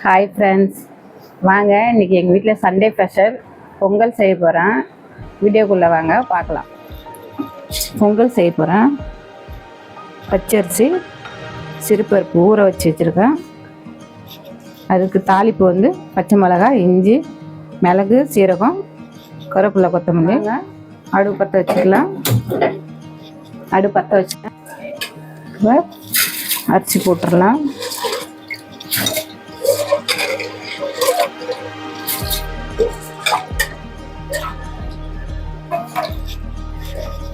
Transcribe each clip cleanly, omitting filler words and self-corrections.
Hi friends, வாங்க இன்றைக்கி எங்கள் வீட்டில் சண்டே ஸ்பெஷல் பொங்கல் செய்ய போகிறேன். வீடியோக்குள்ளே வாங்க பார்க்கலாம். பொங்கல் செய்ய போகிறேன். பச்சரிசி சிறுபருப்பு ஊற வச்சு வச்சுருக்கேன். அதுக்கு தாளிப்பு வந்து பச்சை மிளகாய், இஞ்சி, மிளகு, சீரகம், கருவேப்பிலை, கொத்தமல்லி. அடுப்பு பற்ற வச்சுக்கலாம். அடுப்பு பற்ற வச்சுக்கலாம். அரிசி போட்டுடலாம்.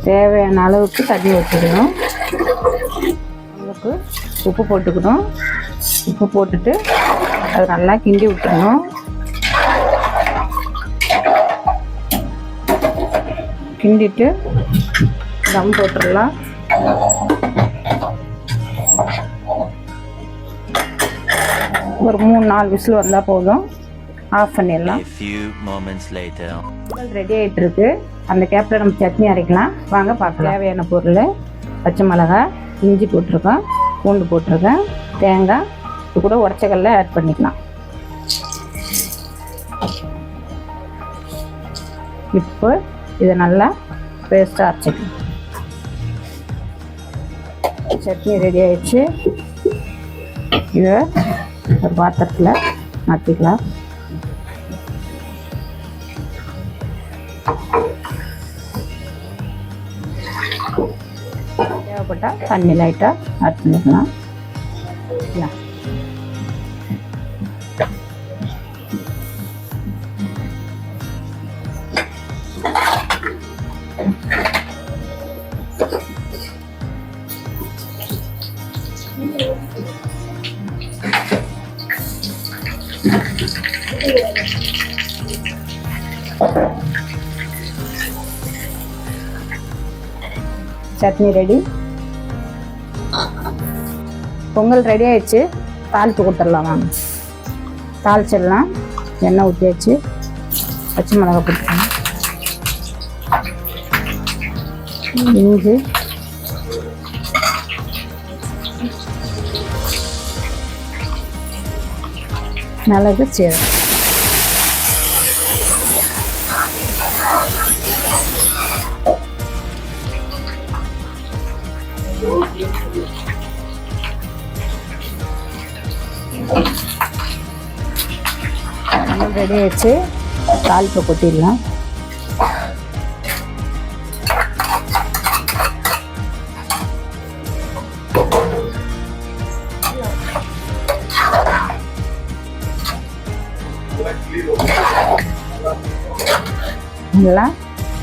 தேவையான அளவுக்கு தண்ணி வச்சுக்கணும். அளவுக்கு உப்பு போட்டுக்கணும். உப்பு போட்டுட்டு அது நல்லா கிண்டி விட்டுறணும். கிண்டிட்டு தம் போட்டுடலாம். ஒரு 3-4 விசில் வந்தால் போதும். ஆஃப் பண்ணிடலாம். ரெடி ஆகிட்டு இருக்கு. அந்த கேப்பில் நம்ம சட்னி அரைக்கலாம். வாங்க பார்க்கலாம். தேவையான பொருள்: பச்சை மிளகாய், இஞ்சி போட்டிருக்கேன், பூண்டு போட்டிருக்கேன், தேங்காய், இது கூட உடச்சக்கல்ல ஆட் பண்ணிக்கலாம். இப்போ இதை நல்லா பேஸ்ட்டாக அரைச்சிக்கலாம். சட்னி ரெடி ஆயிடுச்சு. இதை ஒரு பாத்திரத்தில் மாற்றிக்கலாம். தேவைப்பட்டால் தண்ணி லைட்டாக ஆட் பண்ணிக்கலாம். சட்னி ரெடி. பொங்கல் ரெடி ஆயிடுச்சு. தாளிப்பு கொடுத்துடலாம். வாங்க தாளிச்சிடலாம். எண்ணெய் ஊற்றியாச்சு. பச்சை மிளகாய் போட்டுக்கலாம். இஞ்சி, மிளகு, சீரகம். ரெடி ஆயிடுச்சு. தாளிப்பை கொட்டிடலாம். இதெல்லாம்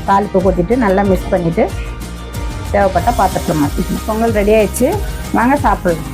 தாளிப்பை கொட்டிட்டு நல்லா மிக்ஸ் பண்ணிவிட்டு தேவைப்பட்ட பாத்திரத்தில் மாற்றிக்கணும். பொங்கல் ரெடி ஆயிடுச்சு. வாங்க சாப்பிடலாம்.